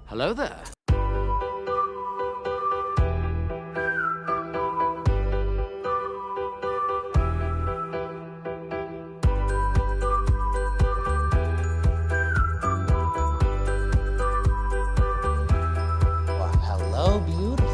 Hello there. Well, hello, beautiful.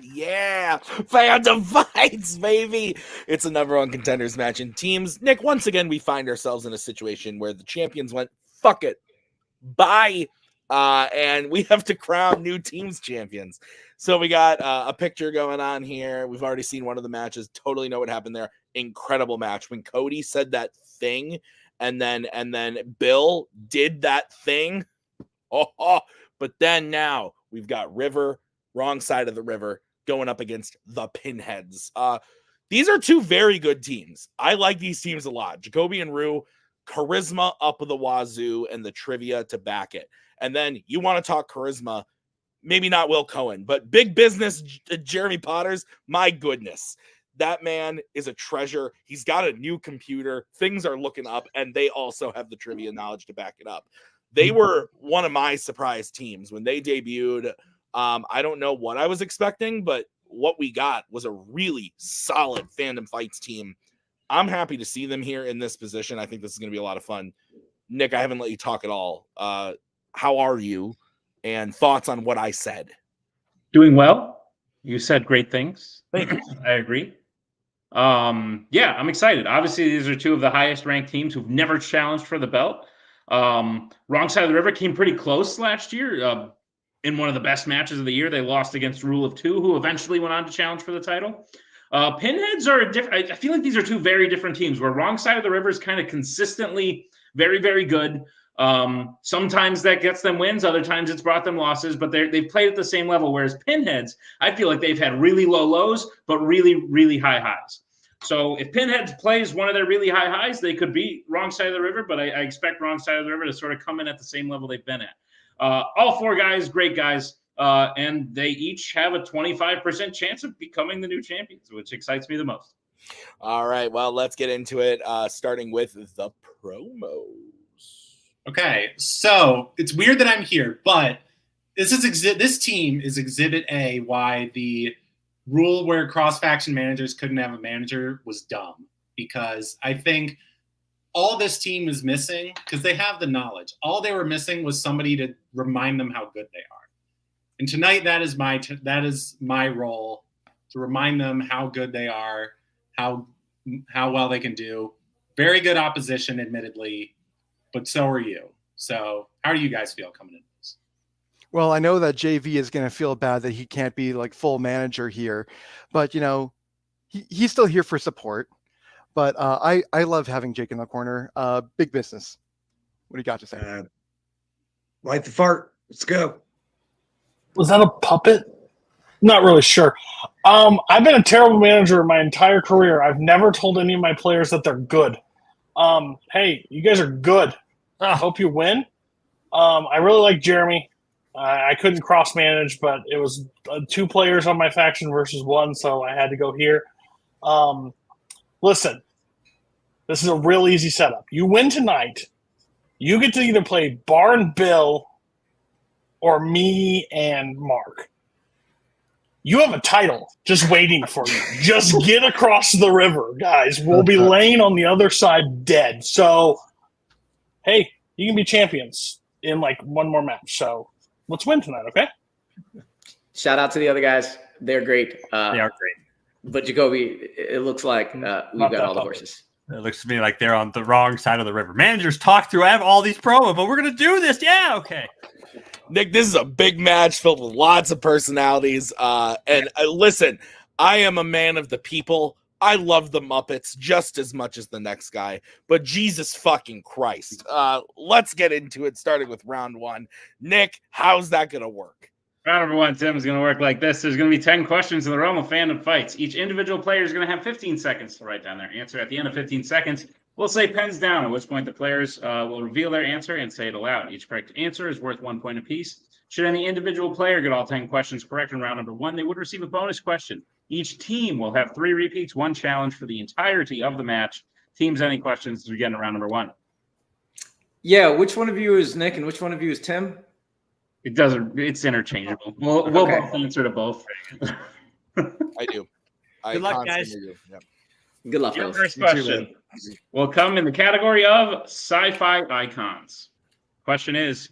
Yeah, Fandom fights, baby. It's a number one contenders match in teams. Nick, once again, we find ourselves in a situation where the champions went, fuck it, bye. And we have to crown new teams champions. So we got a picture going on here. We've already seen one of the matches. Totally know what happened there. Incredible match. When Cody said that thing and then Bill did that thing. But then now we've got River, wrong side of the river, going up against the Pinheads. These are two very good teams. I like these teams a lot. Jacoby and Rue, charisma up the wazoo, and the trivia to back it. And then you want to talk charisma, maybe not Will Cohen, but big business Jeremy Potters. My goodness, that man is a treasure. He's got a new computer. Things are looking up, and they also have the trivia knowledge to back it up. They were one of my surprise teams when they debuted. I don't know what I was expecting, but what we got was a really solid Fandom Fights team. I'm happy to see them here in this position. I think this is going to be a lot of fun. Nick, I haven't let you talk at all. How are you? And thoughts on what I said? Doing well. You said great things. Thank you. I agree. Yeah, I'm excited. Obviously, these are two of the highest ranked teams who've never challenged for the belt. Wrong side of the river came pretty close last year. In one of the best matches of the year, they lost against Rule of Two, who eventually went on to challenge for the title. Pinheads are different. I feel like these are two very different teams, where Wrong Side of the River is kind of consistently very, very good. Sometimes that gets them wins, other times it's brought them losses, but they've played at the same level. Whereas Pinheads, I feel like they've had really low lows, but really, really high highs. So if Pinheads plays one of their really high highs, they could beat Wrong Side of the River, but I expect Wrong Side of the River to sort of come in at the same level they've been at. All four guys, great guys, and they each have a 25% chance of becoming the new champions, which excites me the most. All right, well, let's get into it, starting with the promos. Okay, so it's weird that I'm here, but this team is Exhibit A why the rule where cross-faction managers couldn't have a manager was dumb, because I think all this team is missing, because they have the knowledge. All they were missing was somebody to remind them how good they are. And tonight, that is my role, to remind them how good they are, how well they can do. Very good opposition, admittedly, but so are you. So how do you guys feel coming into this? Well, I know that JV is going to feel bad that he can't be like full manager here, but you know, he's still here for support. But I love having Jake in the corner. Big business. What do you got to say? Light the fart. Let's go. Was that a puppet? Not really sure. I've been a terrible manager my entire career. I've never told any of my players that they're good. Hey, you guys are good. I hope you win. I really like Jeremy. I couldn't cross manage, but it was 2 players on my faction versus 1, so I had to go here. Listen, this is a real easy setup. You win tonight, you get to either play Barn Bill or me and Mark. You have a title just waiting for you. Just get across the river, guys. We'll be laying on the other side dead. So, hey, you can be champions in like one more match. So let's win tonight, okay? Shout out to the other guys. They're great. They are great. But Jacoby, it looks like we've got all the horses. It looks to me like they're on the wrong side of the river. Managers talk through. I have all these promos, but we're going to do this. Yeah, okay. Nick, this is a big match filled with lots of personalities. And listen, I am a man of the people. I love the Muppets just as much as the next guy, but Jesus fucking Christ. Let's get into it, starting with round one. Nick, how's that going to work? Round number one, Tim, is going to work like this. There's going to be 10 questions in the realm of fandom fights. Each individual player is going to have 15 seconds to write down their answer. At the end of 15 seconds, we'll say pens down, at which point the players will reveal their answer and say it aloud. Each correct answer is worth 1 point apiece. Should any individual player get all 10 questions correct in round number one, they would receive a bonus question. Each team will have 3 repeats, 1 challenge for the entirety of the match. Teams, any questions as we get into round number one? Yeah, which one of you is Nick and which one of you is Tim? It doesn't. It's interchangeable. We'll both answer to both. I do. Good luck, guys. Do. Yep. Good luck, Your fellas. first question will come in the category of sci-fi icons. Question is,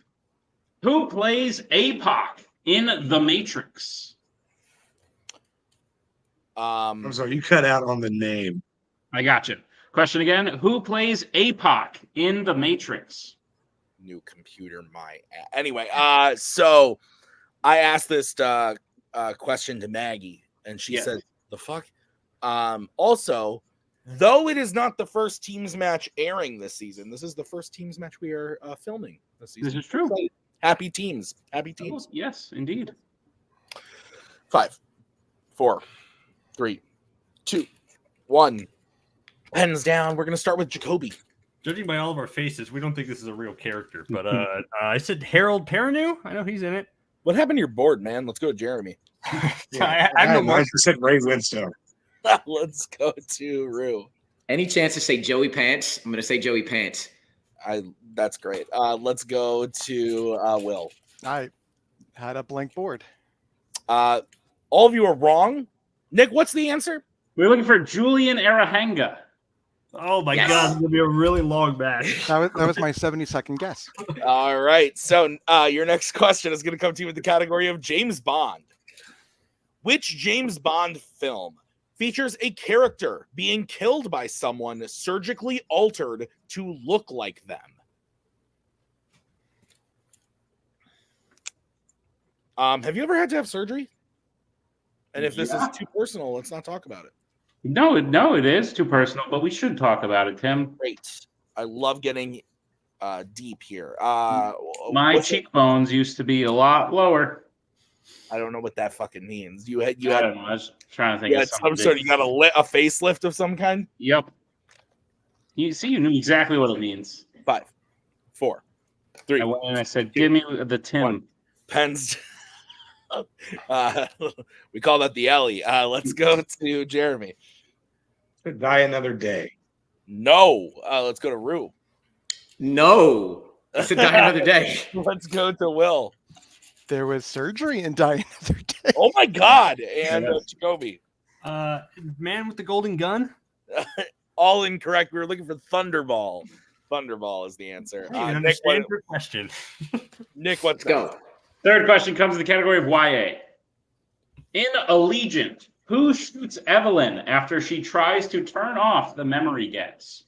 who plays APOC in The Matrix? I'm sorry, you cut out on the name. I got you. Question again, who plays APOC in The Matrix? New computer, anyway. So I asked this question to Maggie, and she said, "The fuck." Also, though it is not the first teams match airing this season, this is the first teams match we are filming this season. This is true. Happy teams. Happy teams. Oh, yes, indeed. 5, 4, 3, 2, 1. Pens down. We're gonna start with Jacoby. Judging by all of our faces, we don't think this is a real character. But I said Harold Perrineau. I know he's in it. What happened to your board, man? Let's go to Jeremy. I said Ray Winstone. Let's go to Rue. Any chance to say Joey Pants? I'm going to say Joey Pants. That's great. Let's go to Will. I had a blank board. All of you are wrong. Nick, what's the answer? We're looking for Julian Arahanga. Oh my God, it's gonna be a really long match. That was my 70-second guess. All right. So your next question is going to come to you with the category of James Bond. Which James Bond film features a character being killed by someone surgically altered to look like them? Have you ever had to have surgery? And if this is too personal, let's not talk about it. No, it is too personal, but we should talk about it, Tim. Great. I love getting deep here. My cheekbones used to be a lot lower. I don't know what that fucking means. You I don't know. I was trying to think of some sort. You got a facelift of some kind. Yep. You knew exactly what it means. 5, 4, 3. I went and I said, "Give me the Tim." 1. Pens. We call that the Ellie. Let's go to Jeremy. Die Another Day. No. Let's go to Rue. No. I said Die Another Day. Let's go to Will. There was surgery in Die Another Day. Oh my God. And Jacoby. Man with the golden gun. All incorrect. We were looking for Thunderball. Thunderball is the answer. Hey, Nick, your question. Nick, let's go. Third question comes in the category of YA. In Allegiant, who shoots Evelyn after she tries to turn off the memory gas?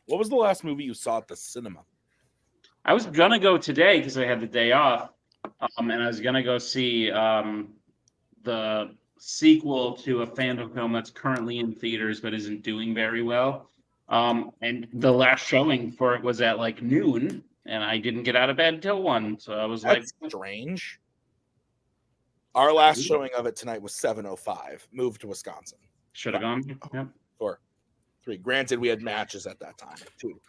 What was the last movie you saw at the cinema? I was gonna go today because I had the day off, and I was gonna go see the sequel to a Fandom film that's currently in theaters but isn't doing very well. And the last showing for it was at like noon. And I didn't get out of bed until 1, so I was That's strange. Our last showing of it tonight was 7:05. Moved to Wisconsin. Should have gone. Yep. 4, 3. Granted, we had matches at that time. 2,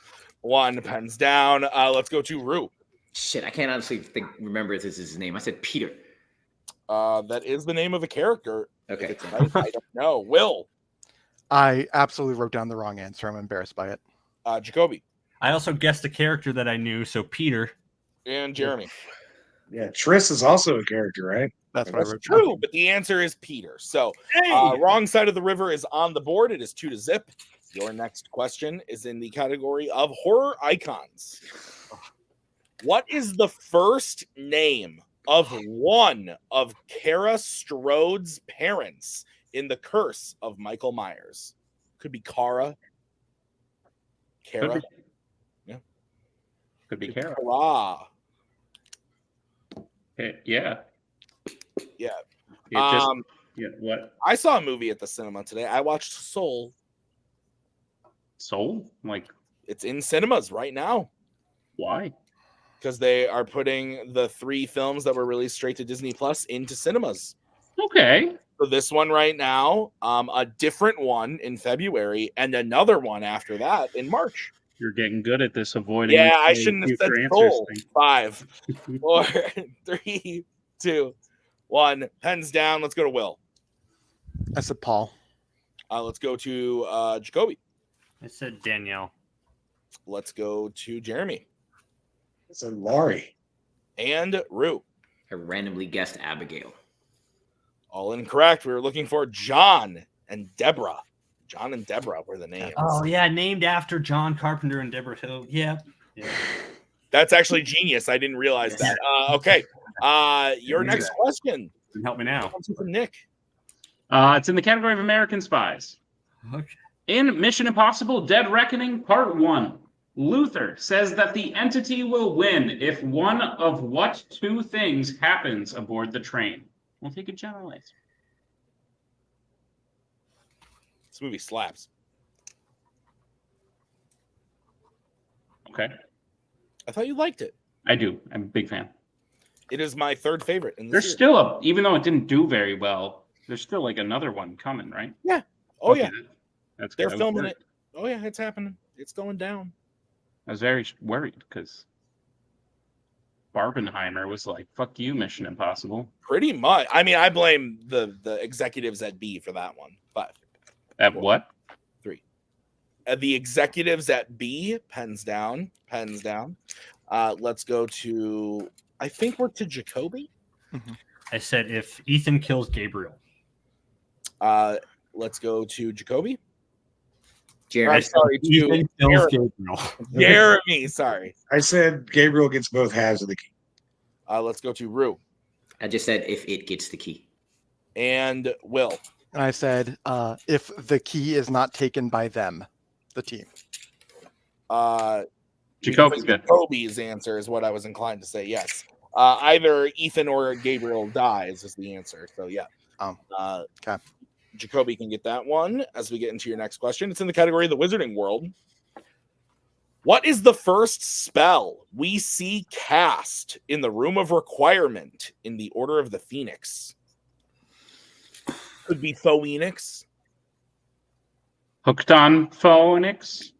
1. Pens down. Let's go to Rue. Shit, I can't honestly remember if this is his name. I said Peter. That is the name of a character. Okay. I don't know. Will. I absolutely wrote down the wrong answer. I'm embarrassed by it. Jacoby. I also guessed a character that I knew, so Peter. And Jeremy. Yeah, Triss is also a character, right? That's what I wrote True, down. but the answer is Peter. So, wrong side of the river is on the board. It is 2-0. Your next question is in the category of horror icons. What is the first name of one of Kara Strode's parents in The Curse of Michael Myers? Could be Kara. Kara. Could be Kara. Kara. Yeah. Yeah. Yeah, what? I saw a movie at the cinema today. I watched Soul. Soul? Like, It's in cinemas right now why? because they are putting the 3 films that were released straight to Disney Plus into cinemas. Okay. So this one right now, a different one in February, and another one after that in March. You're getting good at this avoiding. Yeah, I shouldn't have said future Soul. answers thing. 5, 4, 3, 2, 1. Pens down. Let's go to Will. I said Paul. Let's go to Jacoby. I said Danielle. Let's go to Jeremy. It's a Laurie. And Rue. I randomly guessed Abigail. All incorrect. We were looking for John and Deborah. John and Deborah were the names. Oh yeah, named after John Carpenter and Deborah Hill. Yeah. That's actually genius. I didn't realize that. Okay. Your next question. Help me now. Comes from Nick. It's in the category of American Spies. Okay. In Mission Impossible Dead Reckoning Part 1, Luther says that the entity will win if one of what 2 things happens aboard the train? We'll take a general answer. This movie slaps. Okay. I thought you liked it. I do. I'm a big fan. It is my 3rd favorite. In the There's series. still even though it didn't do very well, there's still like another one coming, right? Yeah. Oh, Okay, yeah. That's They're good. filming it. Oh, yeah. It's happening. It's going down. I was very worried because Barbenheimer was like, fuck you, Mission Impossible. Pretty much. I mean, I blame the executives at B for that one. 5. At what? 3. The executives at B, pens down. Let's go to, I think we're to Jacoby. I said if Ethan kills Gabriel. Let's go to Jacoby. Jeremy. Sorry, Ethan to kills Jeremy. Gabriel. Jeremy, sorry. I said Gabriel gets both halves of the key. Let's go to Rue. I just said if it gets the key. And Will. And I said if the key is not taken by them, the team. Jacoby's good. Jacoby's answer is what I was inclined to say. Yes. Either Ethan or Gabriel dies is the answer. So yeah. Okay. Jacoby can get that one as we get into your next question. It's in the category of the Wizarding World. What is the first spell we see cast in the Room of Requirement in the Order of the Phoenix? Could be Phoenix. Hooked on Phoenix.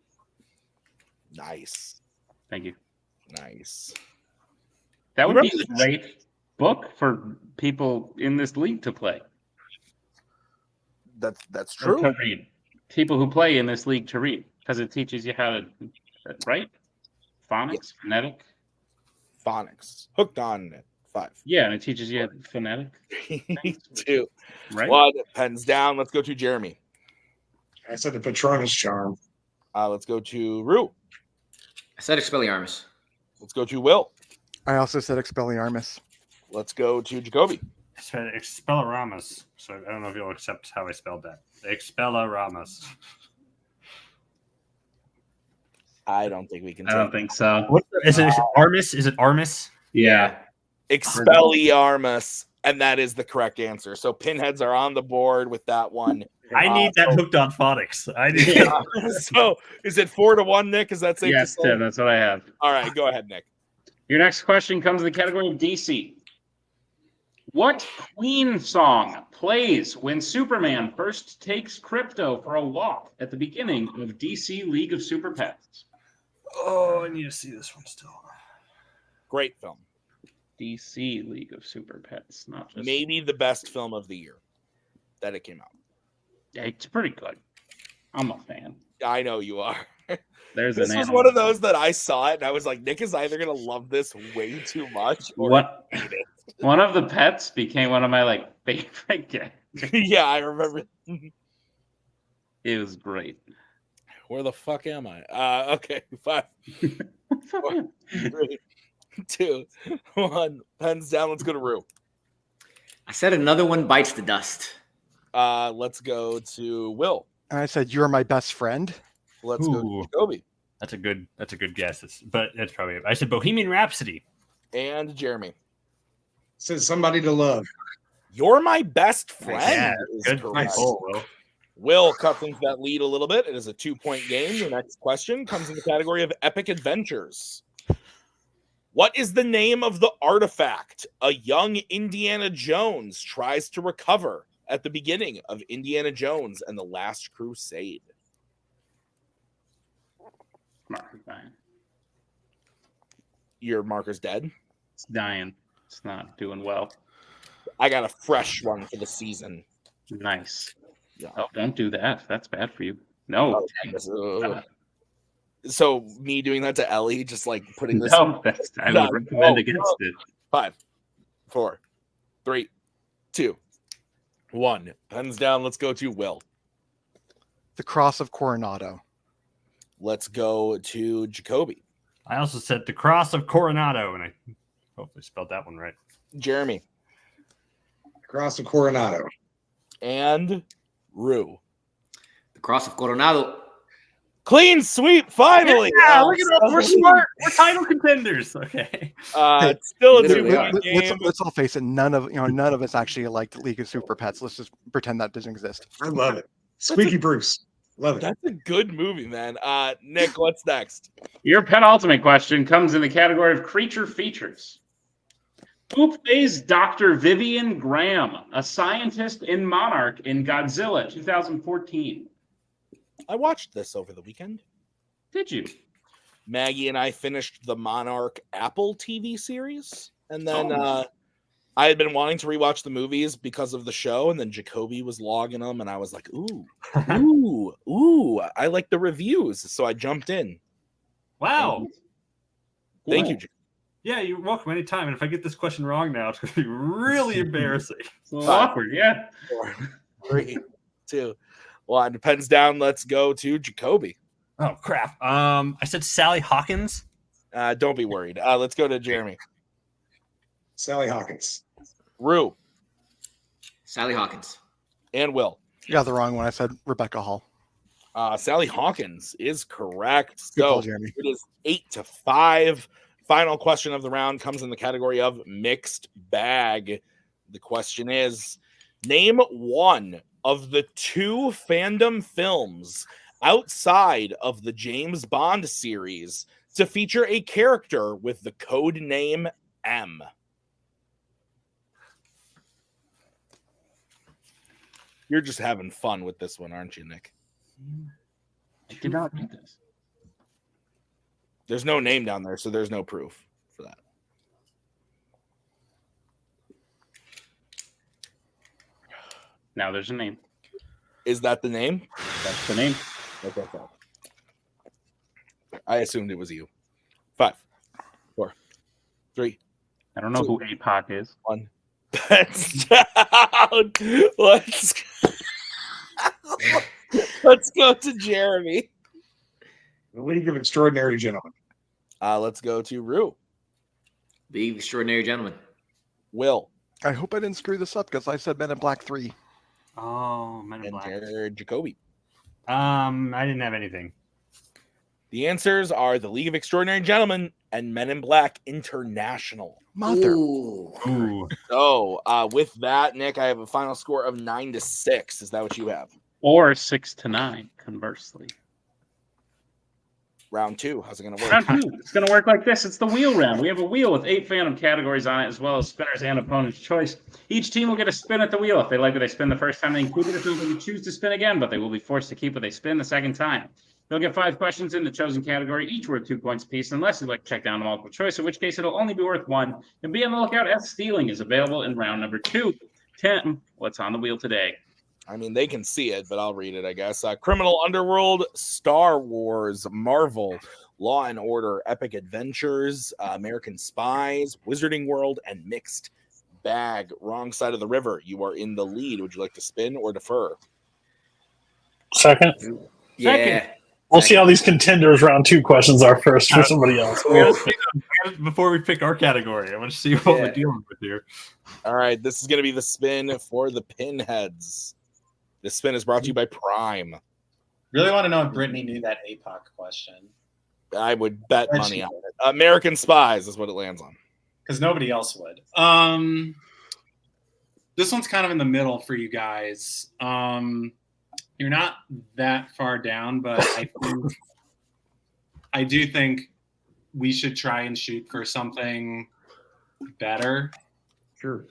Nice. Thank you. Nice. That would be a great book for people in this league to play. That's Or true. to read. People who play in this league to read because it teaches you how to write. Phonics, phonetic. Phonics. Hooked on it. 5. Yeah, and it teaches you phonetic. 2. Right. 1. Pens down. Let's go to Jeremy. I said the Patronus charm. Let's go to Rue. I said Expelliarmus. Let's go to Will. I also said Expelliarmus. Let's go to Jacoby. I said Expelliarmus. So I don't know if you'll accept how I spelled that. Expelliarmus. I don't think we can. I don't think so. What is it? Armis? Is it Armis? Yeah. Expelliarmus, and that is the correct answer. So Pinheads are on the board with that one. I need that hooked on phonics. I need. So is it 4-1, Nick? Is that safe Yes, to say? Tim, that's what I have. All right, go ahead, Nick. Your next question comes in the category of DC. What Queen song plays when Superman first takes Crypto for a walk at the beginning of DC League of Super Pets? Oh, I need to see this one still. Great film. DC League of Super Pets, not just Maybe the best film of the year that it came out. Yeah, it's pretty good. I'm a fan. I know you are. There's This an was animal. one of those that I saw it and I was like, Nick is either gonna love this way too much or What? hate it. One of the pets became one of my favorite characters. Yeah, I remember. It was great. Where the fuck am I? Okay, 5, 4, 3, 2, 1. Pens down. Let's go to Rue. I said another one bites the dust. Let's go to Will. And I said you're my best friend. Let's go Ooh. to Jacoby. That's a good guess. But that's probably I said Bohemian Rhapsody. And Jeremy. Says somebody to love. You're My Best Friend. Yeah, is good correct. pull, Will. Will cuts into that lead a little bit. It is a 2-point game. The next question comes in the category of epic adventures. What is the name of the artifact a young Indiana Jones tries to recover at the beginning of Indiana Jones and the Last Crusade? Marker's dying. Your marker's dead. It's dying. It's not doing well. I got a fresh one for the season. Nice. Yeah. Oh, don't do that. That's bad for you. No. So me doing that to Ellie, just like putting this. No, I would recommend against it. 5, 4, 3, 2, 1. Pens down. Let's go to Will. The Cross of Coronado. Let's go to Jacoby. I also said the Cross of Coronado, and I hopefully spelled that one right. Jeremy. Cross of Coronado. And Rue. The Cross of Coronado. Clean sweep, finally. Yeah, look at us. We're smart. We're title contenders. Okay. It's still a Literally, 2-point game. Let's all face it. None of us actually liked League of Super Pets. Let's just pretend that doesn't exist. I love it. Squeaky Bruce. Love it. That's a good movie, man. Nick, what's next? Your penultimate question comes in the category of creature features. Who plays Dr. Vivian Graham, a scientist in Monarch in Godzilla 2014? I watched this over the weekend. Did you? Maggie and I finished the Monarch Apple TV series. And then I had been wanting to rewatch the movies because of the show. And then Jacoby was logging them. And I was like, ooh, I like the reviews. So I jumped in. Wow. Thank you, Jacoby. Yeah, you're welcome anytime. And if I get this question wrong now, it's going to be really embarrassing. It's a little awkward, yeah. 4, 3, 2, 1. Pens down. Let's go to Jacoby. Oh, crap. I said Sally Hawkins. Don't be worried. Let's go to Jeremy. Sally Hawkins. Rue. Sally Hawkins. And Will. You got the wrong one. I said Rebecca Hall. Sally Hawkins is correct. Good So call, Jeremy. it is 8-5. Final question of the round comes in the category of mixed bag. The question is, name one of the 2 Fandom films outside of the James Bond series to feature a character with the code name M. You're just having fun with this one, aren't you, Nick? I did not do this. There's no name down there, so there's no proof for that. Now there's a name. Is that the name? That's the name. Okay, fine. I assumed it was you. 5, 4, 3, I don't know who APOC is. 1. That's down. Let's go to Jeremy. The League of Extraordinary Gentlemen. Let's go to Rue. The Extraordinary Gentleman. Will. I hope I didn't screw this up because I said Men in Black 3. Oh, Men in And Black. Jacoby. I didn't have anything. The answers are The League of Extraordinary Gentlemen and Men in Black International. Mother. Ooh. So with that, Nick, I have a final score of 9-6. Is that what you have? Or 6-9, conversely. Round 2. How's it going to work? Round 2. It's going to work like this. It's the wheel round. We have a wheel with 8 Phantom categories on it, as well as spinners and opponent's choice. Each team will get a spin at the wheel. If they like what they spin the first time, they can keep it. If they choose to spin again, but they will be forced to keep what they spin the second time. They'll get 5 questions in the chosen category, each worth 2 points apiece, unless you'd like to check down a multiple choice, in which case it'll only be worth 1. And be on the lookout as stealing is available in round number 2. Tim, what's on the wheel today? I mean, they can see it, but I'll read it, I guess. Criminal Underworld, Star Wars, Marvel, Law and Order, Epic Adventures, American Spies, Wizarding World, and Mixed Bag. Wrong side of the river. You are in the lead. Would you like to spin or defer? Second. Yeah. We'll see how these contenders round 2 questions are first for somebody else. Before we pick our category, I want to see what we're dealing with here. All right, this is going to be the spin for the Pinheads. This spin is brought to you by Prime. Really want to know if Brittany knew that APOC question. I would bet money on it. American Spies is what it lands on. Because nobody else would. this one's kind of in the middle for you guys. You're not that far down, but I do think we should try and shoot for something better. Sure.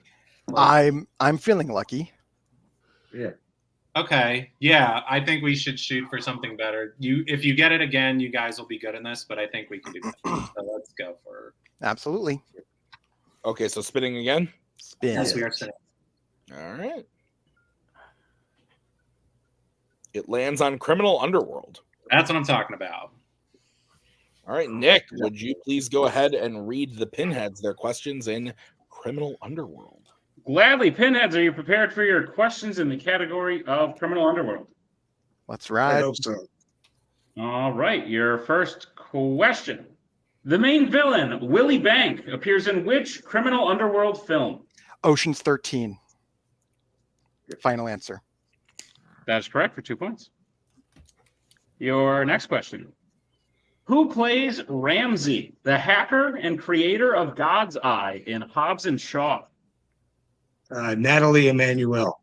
I'm feeling lucky. Yeah. Okay. Yeah, I think we should shoot for something better. If you get it again, you guys will be good in this, but I think we can do better. So let's go for Absolutely. Okay, so spinning again. Spin. Yes, we are spinning. All right. It lands on Criminal Underworld. That's what I'm talking about. All right, Nick, would you please go ahead and read the Pinheads their questions in Criminal Underworld? Gladly. Pinheads, are you prepared for your questions in the category of Criminal Underworld? Let's I ride. hope so. All right, your first question. The main villain, Willie Bank, appears in which Criminal Underworld film? Ocean's 13. Final answer. That is correct for 2 points. Your next question. Who plays Ramsey, the hacker and creator of God's Eye in Hobbs and Shaw? Natalie Emanuel.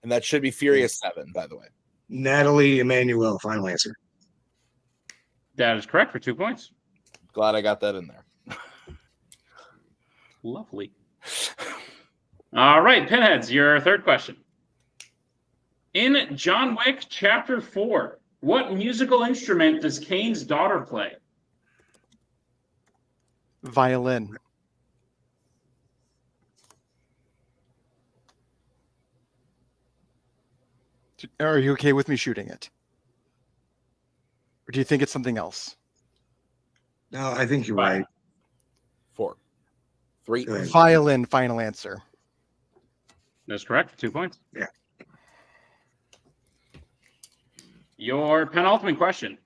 And that should be Furious 7, by the way. Natalie Emanuel. Final answer. That is correct for 2 points. Glad I got that in there. Lovely. All right, Pinheads, your third question. In John Wick Chapter 4, what musical instrument does Kane's daughter play? Violin. Are you okay with me shooting it? Or do you think it's something else? No, I think you're right. 4, 3. Go ahead. Violin, final answer. That's correct for 2 points. Yeah. Your penultimate question.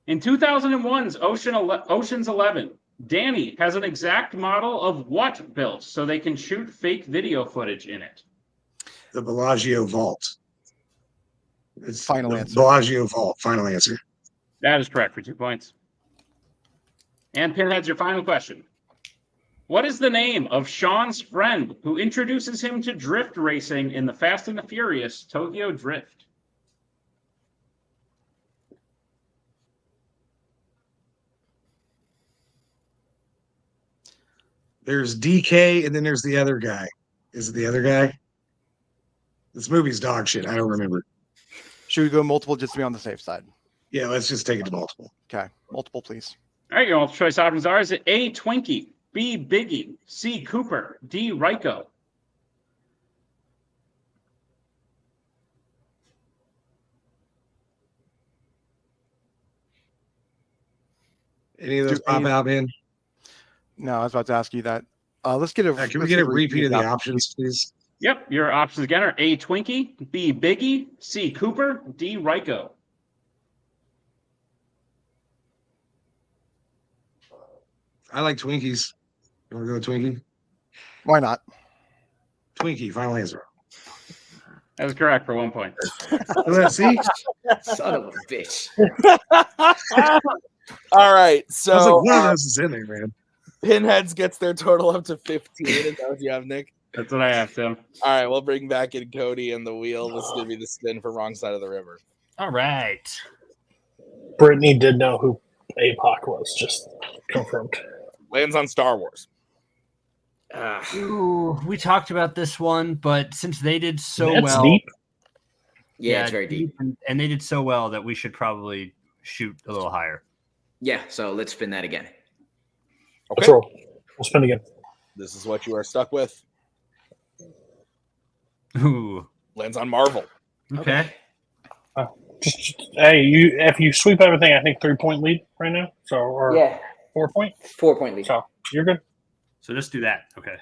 In 2001's Ocean's 11, Danny has an exact model of what built so they can shoot fake video footage in it? The Bellagio Vault. It's Final the answer. Bellagio Vault. Final answer. That is correct for 2 points. And Pinheads, your final question. What is the name of Sean's friend who introduces him to drift racing in the Fast and the Furious Tokyo Drift? There's DK, and then there's the other guy. Is it the other guy? This movie's dog shit. I don't remember. Should we go multiple just to be on the safe side? Yeah, let's just take it to multiple. Okay, multiple, please. All right, your multiple choice options are: is it A, Twinkie, B, Biggie, C, Cooper, D, Ryko? Any of those Do pop any- out, man? No, I was about to ask you that. Let's get a. Can we let's get a repeat of the options, please? Yep, your options again are A, Twinkie, B, Biggie, C, Cooper, D, Ryko. I like Twinkies. You want to go with Twinkie? Why not? Twinkie, final answer. That is correct for 1 point. Let's see. Son of a bitch. All right, I was so like, one of those is in there, man. Pinheads gets their total up to 15. Is that what you have, Nick? That's what I have, Tim. All right, we'll bring back in Cody and the wheel. This is going to be the spin for Wrong Side of the River. All right. Brittany did know who APOC was, just confirmed. Lands on Star Wars. Ooh, we talked about this one, but since they did so That's well, deep. Yeah, it's very deep. and they did so well that we should probably shoot a little higher. Yeah, so let's spin that again. Okay, Let's roll. We'll spin again. this is what you are stuck with. Ooh, Lands on Marvel. okay. Just hey, if you sweep everything, I think 3-point lead right now. So or Yeah, 4 point. 4-point lead. So you're good. So just do that. Okay.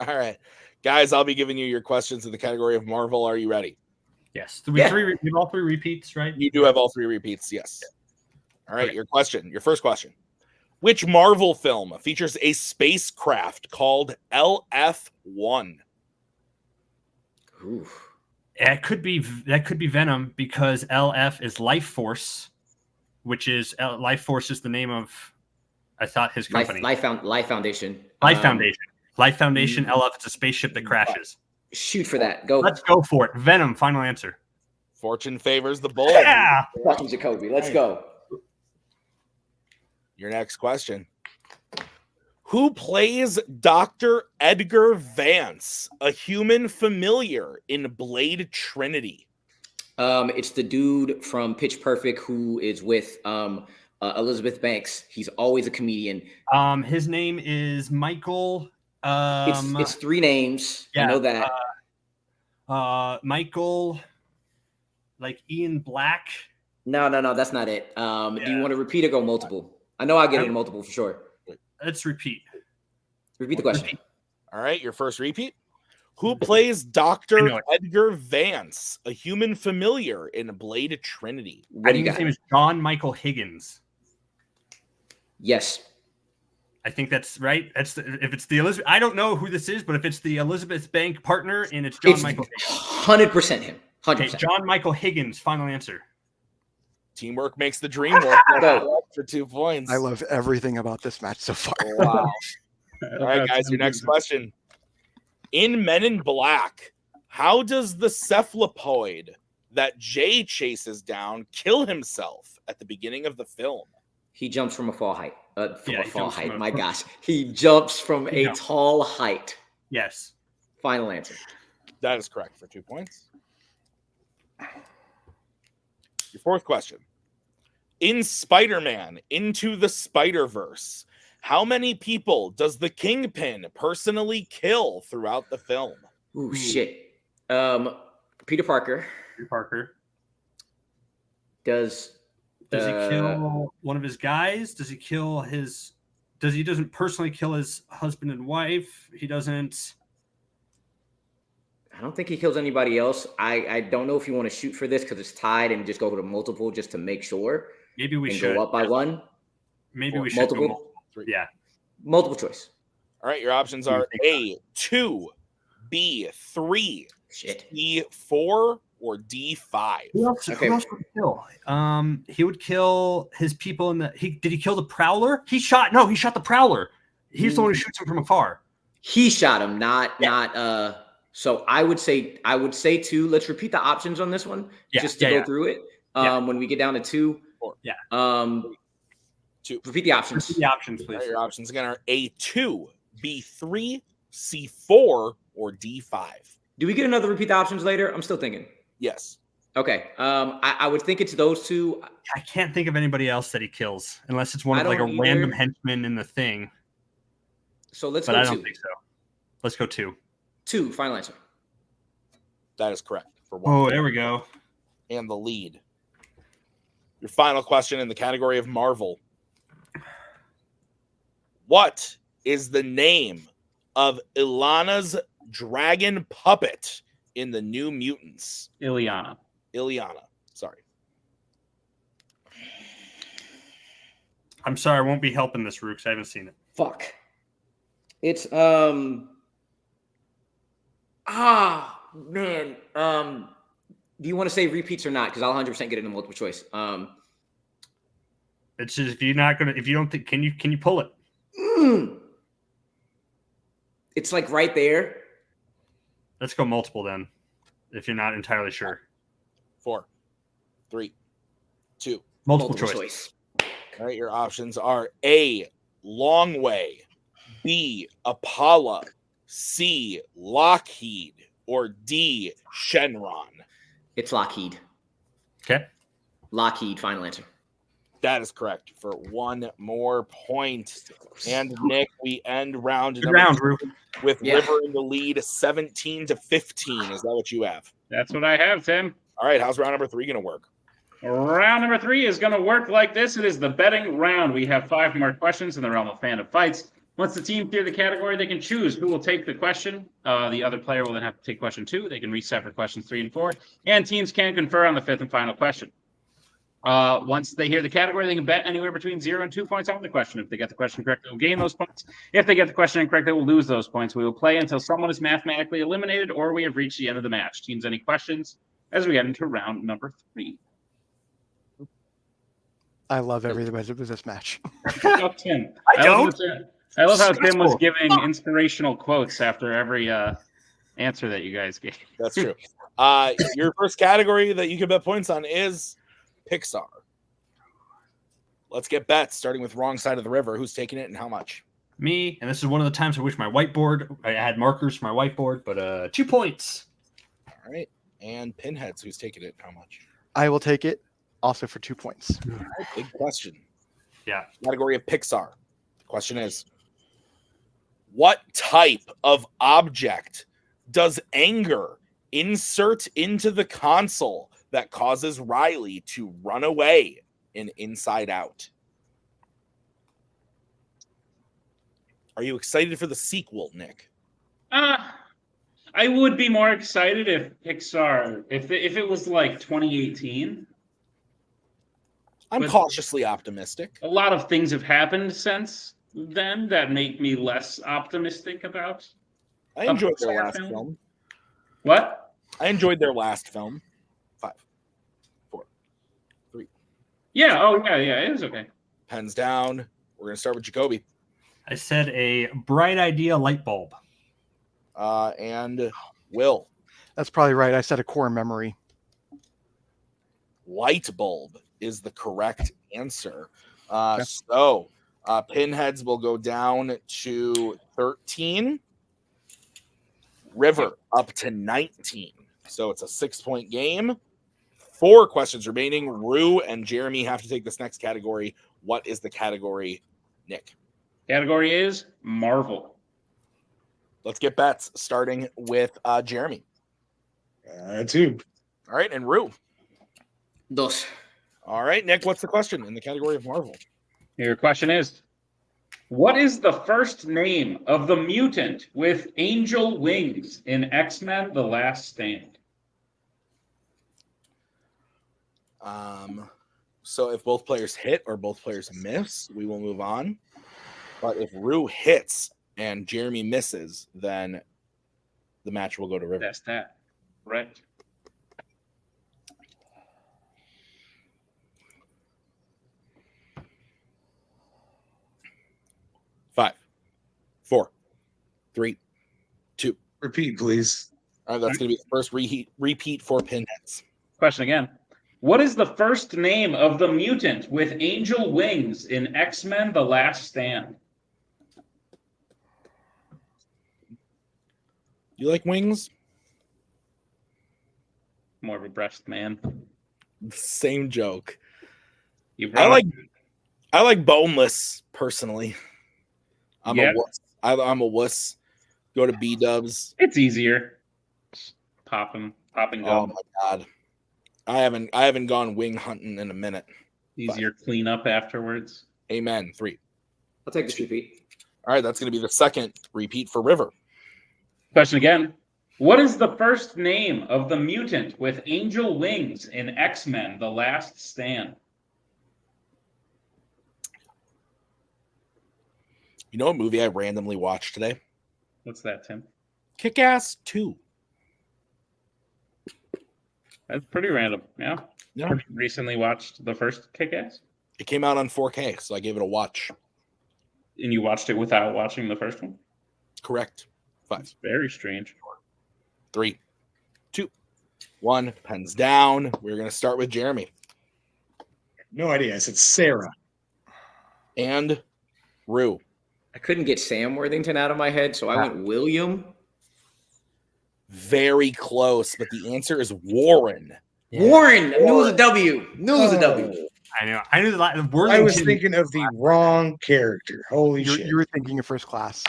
All right, guys, I'll be giving you your questions in the category of Marvel. Are you ready? Yes. We Yeah. we have all 3 repeats, right? You do have all 3 repeats, yes. All right, your first question. Which Marvel film features a spacecraft called LF-1? Ooh. That could be Venom because LF is Life Force, which is Life Force is the name of I thought his company. Life Foundation. Life Foundation. Life Foundation LF. It's a spaceship that crashes. Shoot for that. Go. Let's go for it. Venom. Final answer. Fortune favors the bold. Yeah. Fucking Jacoby. Let's go. Your next question. Who plays Dr. Edgar Vance, a human familiar in Blade Trinity? It's the dude from Pitch Perfect who is with Elizabeth Banks. He's always a comedian. His name is Michael. It's 3 names. Yeah, I know that. Michael, like Ian Black. No, that's not it. Do you want to repeat or go multiple? I know I'll get it in multiple for sure. Let's repeat. Repeat the question. All right, your first repeat. Who plays Dr. Edgar Vance, a human familiar in Blade Trinity? I think his name is John Michael Higgins. Yes. I think that's right. If it's the Elizabeth, I don't know who this is, but if it's the Elizabeth Bank partner and it's John Michael Higgins. 100% him. 100%. Okay, John Michael Higgins, final answer. Teamwork makes the dream work. For 2 points. I love everything about this match so far. Wow. All right, guys, your next question. In Men in Black, how does the cephalopoid that Jay chases down kill himself at the beginning of the film? He jumps from a fall height. My gosh. He jumps from a tall height. Yes. Final answer. That is correct for 2 points. Your fourth question. In Spider-Man Into the Spider-Verse, how many people does the Kingpin personally kill throughout the film? Ooh, shit. Peter Parker. Does he kill one of his guys? Does he kill his... He doesn't personally kill his husband and wife? He doesn't... I don't think he kills anybody else. I don't know if you want to shoot for this because it's tied and just go to multiple just to make sure. Maybe we should go up by 1. Maybe we should multiple. Go yeah. Multiple choice. All right, your options are A, 2, B, 3, C, 4, or D, 5. Who else would he kill? He would kill his people in the... Did he kill the Prowler? He shot the Prowler. He's the one who shoots him from afar. He shot him, not so I would say 2. Let's repeat the options on this one just to go through it. When we get down to 2. 4. Yeah. 2. Repeat the options. Repeat the options, please. Right, your options again are A2, B3, C4, or D5. Do we get another repeat the options later? I'm still thinking. Yes. Okay. I would think it's those 2. I can't think of anybody else that he kills unless it's one of like a random henchman in the thing. So let's go 2. I don't think so. Let's go 2. 2, final answer. That is correct for 1. Oh, there we go. And the lead. Your final question in the category of Marvel. What is the name of Ilana's dragon puppet in the New Mutants? Ileana. Sorry. I'm sorry, I won't be helping this, Rooks. I haven't seen it. Fuck. It's man. Do you want to say repeats or not? Because I'll 100% get it in multiple choice. It's just if you don't think, can you pull it? It's like right there. Let's go multiple then, if you're not entirely sure. 4, 3, 2. Multiple choice. All right, your options are A, Longway, B, Apollo, C, Lockheed, or D, Shenron. It's Lockheed. Okay. Lockheed, final answer. That is correct for 1 more point. And Nick, we end round with River in the lead 17-15. Is that what you have? That's what I have, Tim. All right, how's round number 3 going to work? Round number 3 is going to work like this. It is the betting round. We have 5 more questions in the realm of Fandom Fights. Once the team clear the category, they can choose who will take the question. The other player will then have to take question 2. They can reset for questions 3 and 4. And teams can confer on the 5th and final question. Once they hear the category, they can bet anywhere between 0 and 2 points on the question. If they get the question correct, they will gain those points. If they get the question incorrect, they will lose those points. We will play until someone is mathematically eliminated or we have reached the end of the match. Teams, any questions as we get into round number 3? I love everything about this match. Tim. I don't. I love how Tim was giving inspirational quotes after every answer that you guys gave. That's true. Your first category that you can bet points on is Pixar. Let's get bets, starting with wrong side of the river. Who's taking it and how much? Me, and this is one of the times I wish my whiteboard, I had markers for my whiteboard, but 2 points. All right. And Pinheads, who's taking it and how much? I will take it also for 2 points. All right, big question. Yeah. Category of Pixar. The question is, what type of object does anger insert into the console that causes Riley to run away in Inside Out? Are you excited for the sequel, Nick? I would be more excited if Pixar, if it was like 2018. I'm cautiously optimistic. A lot of things have happened since then that make me less optimistic about. I enjoyed their last film. What? I enjoyed their last film. 5, 4, 3. Yeah. Oh, yeah. It was okay. Pens down. We're gonna start with Jacoby. I said a bright idea light bulb. And Will. That's probably right. I said a core memory. Light bulb is the correct answer. So Pinheads will go down to 13. River up to 19. So it's a 6-point game. 4 questions remaining. Rue and Jeremy have to take this next category. What is the category, Nick? Category is Marvel. Let's get bets, starting with Jeremy. 2. All right, and Rue. Dos. All right, Nick, what's the question in the category of Marvel? Your question is, what is the first name of the mutant with angel wings in X-Men The Last Stand? So if both players hit or both players miss, we will move on. But if Rue hits and Jeremy misses, then the match will go to River. That's that. Right. Five, 4, 3, 2. Repeat, please. All right, that's going to be the first repeat for Pinheads. Question again. What is the first name of the mutant with angel wings in X-Men The Last Stand? You like wings? More of a breast man. Same joke. I like boneless personally. I'm Yeah. a wuss. I'm a wuss. Go to B-dubs. It's easier. Just popping Oh gum. my god. I haven't gone wing hunting in a minute. Easier cleanup afterwards. Amen. 3. I'll take this repeat. All right, that's going to be the second repeat for River. Question again. What is the first name of the mutant with angel wings in X-Men The Last Stand? You know what movie I randomly watched today? What's that, Tim? Kick-Ass 2. That's pretty random. Yeah. Yeah. Recently watched the first Kick-Ass? It came out on 4K, so I gave it a watch. And you watched it without watching the first one? Correct. 5. That's very strange. 3, 2, 1. Pens down. We're going to start with Jeremy. No idea. I said Sarah. And Rue. I couldn't get Sam Worthington out of my head, so I went William. Very close, but the answer is Warren. Yeah. Warren. I knew it was a W. Knew it was a W. I know. I knew the I Worthington. was thinking of the wrong character. Holy shit. You were thinking of First Class.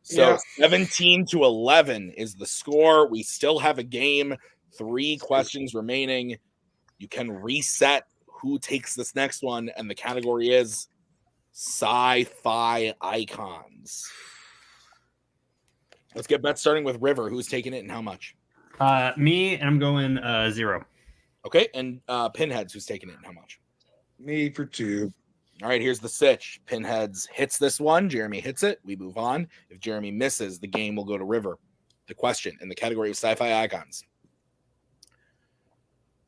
So 17-11 is the score. We still have a game. 3 questions remaining. You can reset who takes this next one, and the category is sci-fi icons. Let's get bets starting with River. Who's taking it and how much? Me, and I'm going 0. Okay, and Pinheads, who's taking it and how much? Me for 2. All right, here's the sitch. Pinheads hits this one. Jeremy hits it. We move on. If Jeremy misses, the game will go to River. The question in the category of sci-fi icons.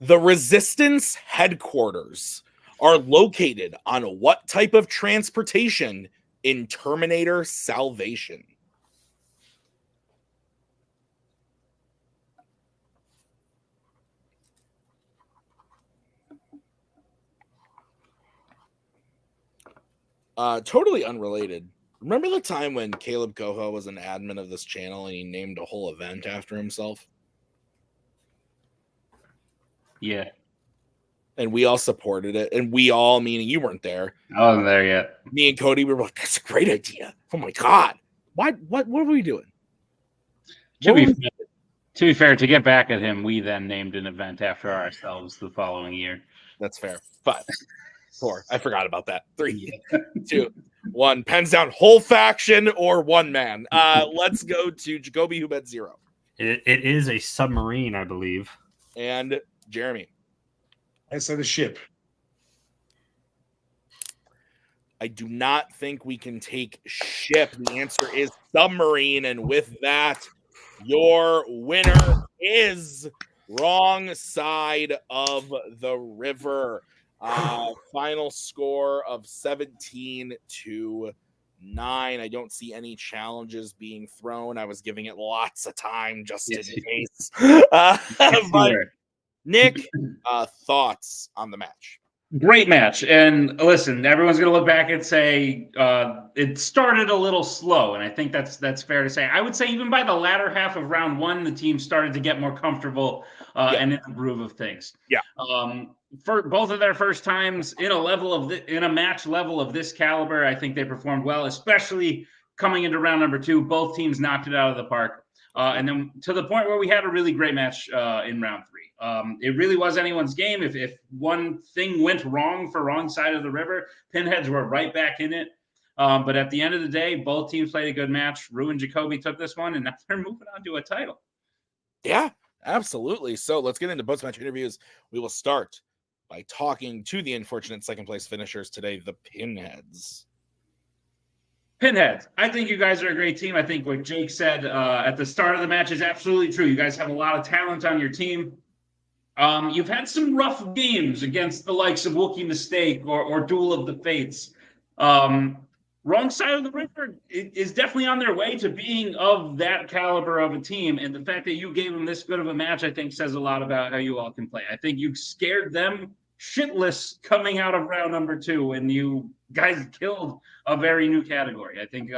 The Resistance headquarters are located on what type of transportation in Terminator Salvation. Totally unrelated. Remember the time when Caleb Coho was an admin of this channel and he named a whole event after himself? Yeah. And we all supported it. And we all, meaning you weren't there. I wasn't there yet. Me and Cody, we were like, that's a great idea. Oh my God. What were we doing? To be fair, to get back at him, we then named an event after ourselves the following year. That's fair. 5, 4. I forgot about that. 3, 2, 1. Pens down. Whole faction or one man. Let's go to Jacoby, who bet 0. It is a submarine, I believe. And Jeremy. I said a ship. I do not think we can take ship. The answer is submarine. And with that, your winner is Wrong Side of the River. Final score of 17-9. I don't see any challenges being thrown. I was giving it lots of time just in case. But Nick, thoughts on the match? Great match. And listen, everyone's going to look back and say it started a little slow. And I think that's fair to say. I would say even by the latter half of round 1, the team started to get more comfortable and in the groove of things. Yeah. For both of their first times in a match level of this caliber, I think they performed well, especially coming into round number 2. Both teams knocked it out of the park. And then to the point where we had a really great match in round 3. It really was anyone's game. If one thing went wrong for Wrong Side of the River, Pinheads were right back in it. But at the end of the day, both teams played a good match. Rue and Jacoby took this one, and now they're moving on to a title. Yeah, absolutely. So let's get into post-match interviews. We will start by talking to the unfortunate second-place finishers today, the Pinheads. Pinheads, I think you guys are a great team. I think what Jake said at the start of the match is absolutely true. You guys have a lot of talent on your team. You've had some rough games against the likes of Wookiee Mistake or Duel of the Fates. Wrong Side of the River is definitely on their way to being of that caliber of a team. And the fact that you gave them this good of a match, I think, says a lot about how you all can play. I think you scared them shitless coming out of round number 2, and you guys killed a very new category. I think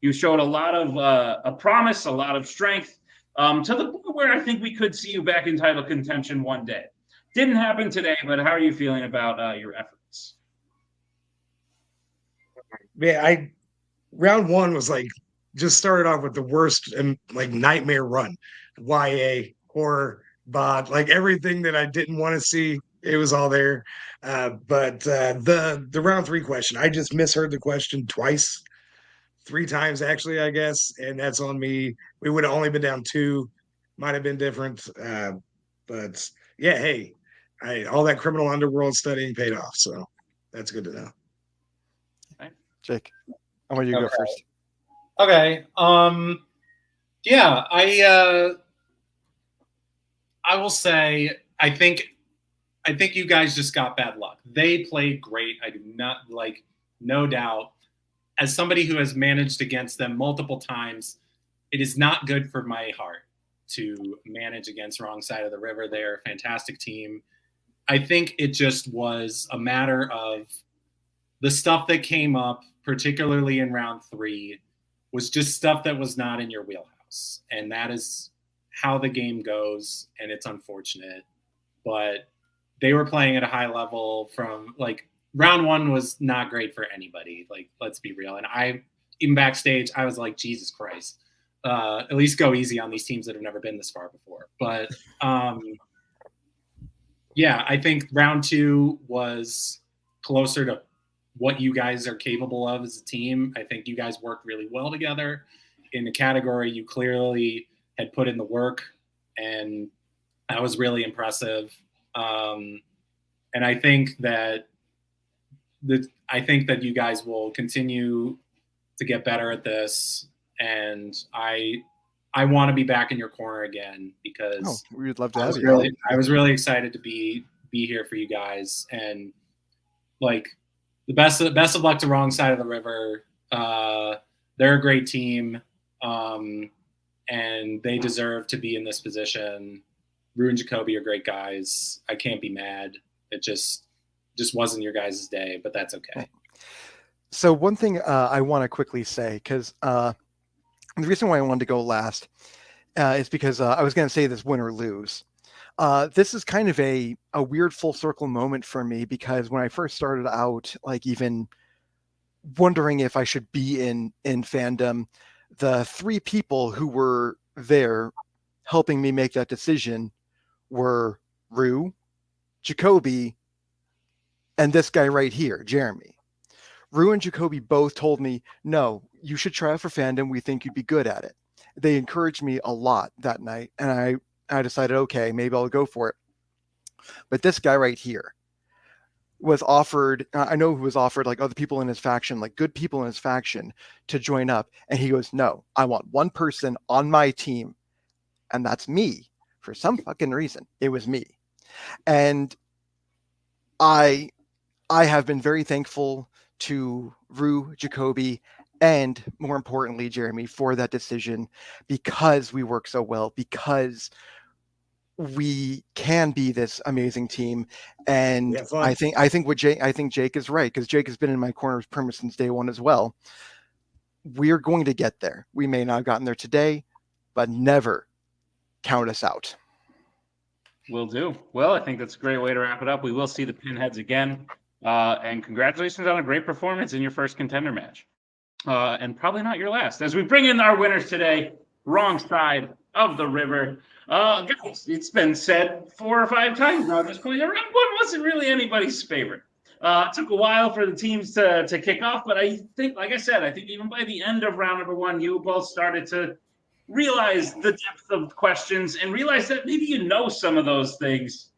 you showed a lot of a promise, a lot of strength, to the point where I think we could see you back in title contention one day. Didn't happen today, but how are you feeling about your efforts? Yeah, round 1 was like just started off with the worst and like nightmare run. YA, horror, bot, like everything that I didn't want to see, it was all there. But the round 3 question, I just misheard the question twice, 3 times actually, I guess, and that's on me. We would have only been down 2, might have been different. But yeah, hey, all that criminal underworld studying paid off, so that's good to know. Jake, I want you to go first. Okay. Yeah, I will say I think you guys just got bad luck. They played great. I do not no doubt. As somebody who has managed against them multiple times, it is not good for my heart to manage against Wrong Side of the River. They're a fantastic team. I think it just was a matter of the stuff that came up, particularly in round 3, was just stuff that was not in your wheelhouse. And that is how the game goes, and it's unfortunate. But they were playing at a high level from, round 1 was not great for anybody. Let's be real. And even backstage, I was like, Jesus Christ. At least go easy on these teams that have never been this far before. But, yeah, I think round 2 was closer to what you guys are capable of as a team. I think you guys worked really well together. In the category, you clearly had put in the work, and that was really impressive. And I think that you guys will continue to get better at this. And I want to be back in your corner again, because we'd love to have you. I was really excited to be here for you guys, and the best of luck to Wrong Side of the River. They're a great team, and they deserve to be in this position. Rue and Jacoby are great guys. I can't be mad. It just wasn't your guys' day, but that's okay. So one thing I want to quickly say, because the reason why I wanted to go last is because I was going to say this win or lose. This is kind of a weird full circle moment for me, because when I first started out, like even wondering if I should be in Fandom, the three people who were there helping me make that decision were Rue, Jacoby, and this guy right here, Jeremy. Rue and Jacoby both told me, no, you should try out for Fandom. We think you'd be good at it. They encouraged me a lot that night, and I decided, okay, maybe I'll go for it. But this guy right here was offered, I know who was offered, like other people in his faction, like good people in his faction, to join up. And he goes, no, I want one person on my team, and that's me. For some fucking reason, it was me. And I have been very thankful to Rue, Jacoby, and more importantly, Jeremy, for that decision, because we work so well, because we can be this amazing team. And I think Jake is right, because Jake has been in my corner pretty much since day one as well. We're going to get there. We may not have gotten there today, but never count us out. Will do. Well, I think that's a great way to wrap it up. We will see the Pinheads again. And congratulations on a great performance in your first contender match. And probably not your last. As we bring in our winners today, wrong side of the river. Guys, it's been said 4 or 5 times now at this point. Round 1 wasn't really anybody's favorite. It took a while for the teams to kick off, but I think, like I said, I think even by the end of round number 1, you both started to realize the depth of questions and realize that maybe you know some of those things.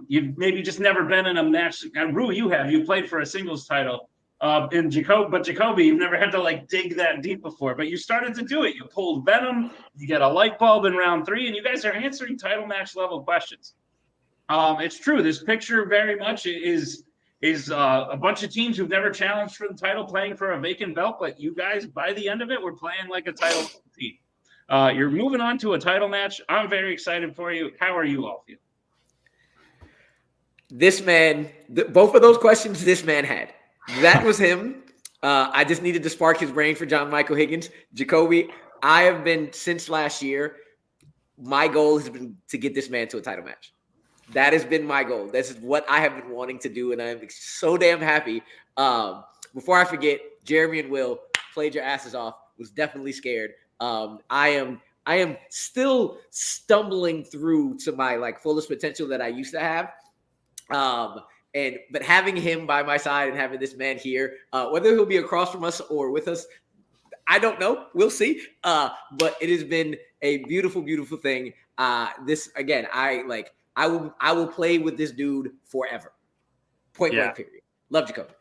You've maybe just never been in a match. Rue, you played for a singles title. But Jacoby, you've never had to like dig that deep before, but you started to do it. You pulled Venom, you get a light bulb in round 3, and you guys are answering title match level questions. It's true. This picture very much is a bunch of teams who've never challenged for the title playing for a vacant belt, but you guys, by the end of it, were playing like a title team. You're moving on to a title match. I'm very excited for you. How are you all feeling? This man, both of those questions this man had. That was him. I just needed to spark his brain for John Michael Higgins. Jacoby, I have been, since last year, my goal has been to get this man to a title match. That has been my goal. This is what I have been wanting to do, and I'm so damn happy. Before I forget, Jeremy and Will played your asses off, was definitely scared. I am still stumbling through to my like fullest potential that I used to have. But having him by my side and having this man here, whether he'll be across from us or with us, I don't know. We'll see. But it has been a beautiful, beautiful thing. This again, I will play with this dude forever. Point blank period. Love Jacoby.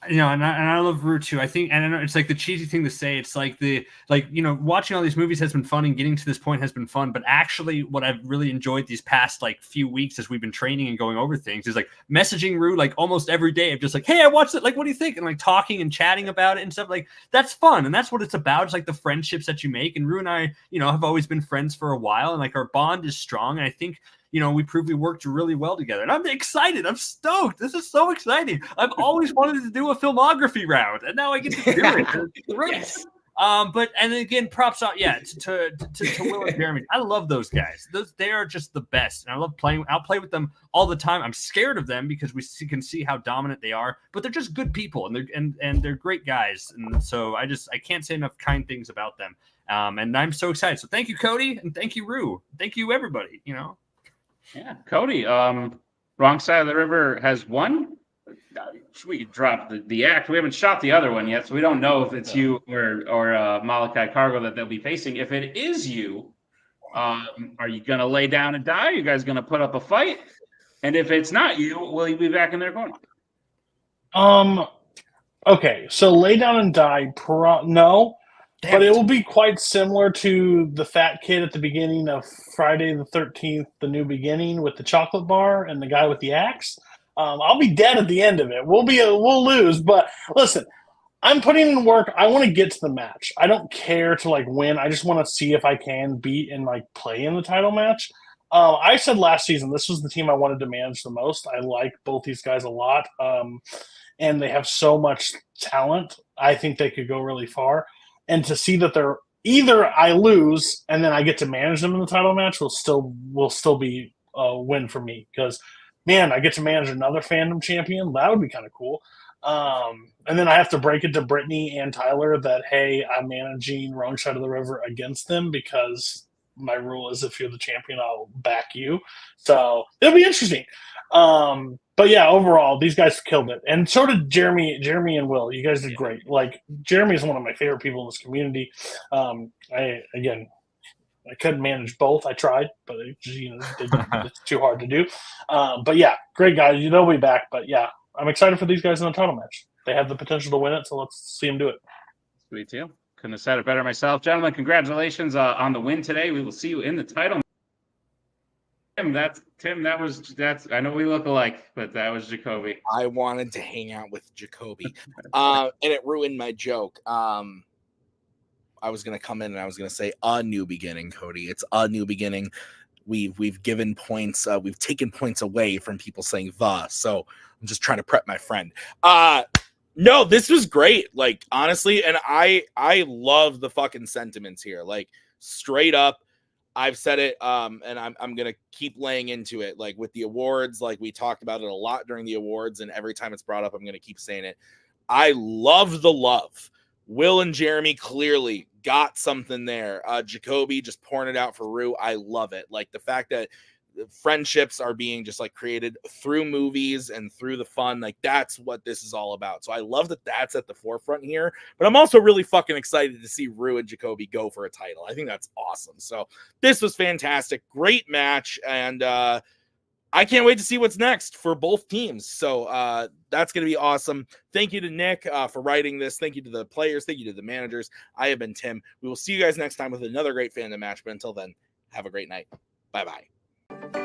And I love Rue too. I think, and I know it's like the cheesy thing to say. It's like watching all these movies has been fun, and getting to this point has been fun. But actually, what I've really enjoyed these past like few weeks as we've been training and going over things is like messaging Rue like almost every day of just like, hey, I watched it. Like, what do you think? And like talking and chatting about it and stuff. Like that's fun, and that's what it's about. It's like the friendships that you make. And Rue and I, have always been friends for a while, and like our bond is strong. And I think, we proved we worked really well together. And I'm excited. I'm stoked. This is so exciting. I've always wanted to do a filmography round, and now I get to do it. Yes. And again, props out, to Will and Jeremy. I love those guys. They are just the best. And I love playing. I'll play with them all the time. I'm scared of them because can see how dominant they are, but they're just good people, and they're great guys. And so I can't say enough kind things about them. And I'm so excited. So thank you, Cody, and thank you, Rue. Thank you, everybody. Yeah, Cody, wrong side of the river has won. We dropped the act. We haven't shot the other one yet, so we don't know if it's you or Malachi Cargo that they'll be facing. If it is you, are you going to lay down and die? Are you guys going to put up a fight? And if it's not you, will you be back in their corner? Okay, so lay down and die. No. But it will be quite similar to the fat kid at the beginning of Friday the 13th, The New Beginning, with the chocolate bar and the guy with the axe. I'll be dead at the end of it. We'll lose. But listen, I'm putting in work. I want to get to the match. I don't care to like win. I just want to see if I can beat and like play in the title match. I said last season this was the team I wanted to manage the most. I like both these guys a lot, and they have so much talent. I think they could go really far. And to see that they're either I lose and then I get to manage them in the title match will still be a win for me because, man, I get to manage another Fandom champion. That would be kind of cool. And then I have to break it to Brittany and Tyler that, hey, I'm managing Wrong Side of the River against them because my rule is if you're the champion, I'll back you. So it'll be interesting. But yeah, overall, these guys killed it. And so did Jeremy and Will. You guys did great. Like, Jeremy is one of my favorite people in this community. I couldn't manage both. I tried, but it's too hard to do. But yeah, great guys. They'll be back. But yeah, I'm excited for these guys in the title match. They have the potential to win it, so let's see them do it. Sweet too. Couldn't have said it better myself. Gentlemen, congratulations on the win today. We will see you in the title. Tim, that's I know we look alike, but that was Jacoby. I wanted to hang out with Jacoby. And it ruined my joke. I was gonna come in and I was gonna say a new beginning, Cody. It's a new beginning. We've given points, we've taken points away from people saying the, so I'm just trying to prep my friend. No, this was great. Like, honestly, and I love the fucking sentiments here. Like, straight up, I've said it, and I'm gonna keep laying into it. Like with the awards, like we talked about it a lot during the awards, and every time it's brought up, I'm gonna keep saying it. I love the love. Will and Jeremy clearly got something there. Jacoby just pouring it out for Rue. I love it. Like the fact that friendships are being just like created through movies and through the fun. Like that's what this is all about. So I love that that's at the forefront here, but I'm also really fucking excited to see Rue and Jacoby go for a title. I think that's awesome. So this was fantastic. Great match. And, I can't wait to see what's next for both teams. So that's going to be awesome. Thank you to Nick for writing this. Thank you to the players. Thank you to the managers. I have been Tim. We will see you guys next time with another great Fandom match. But until then, have a great night. Bye-bye.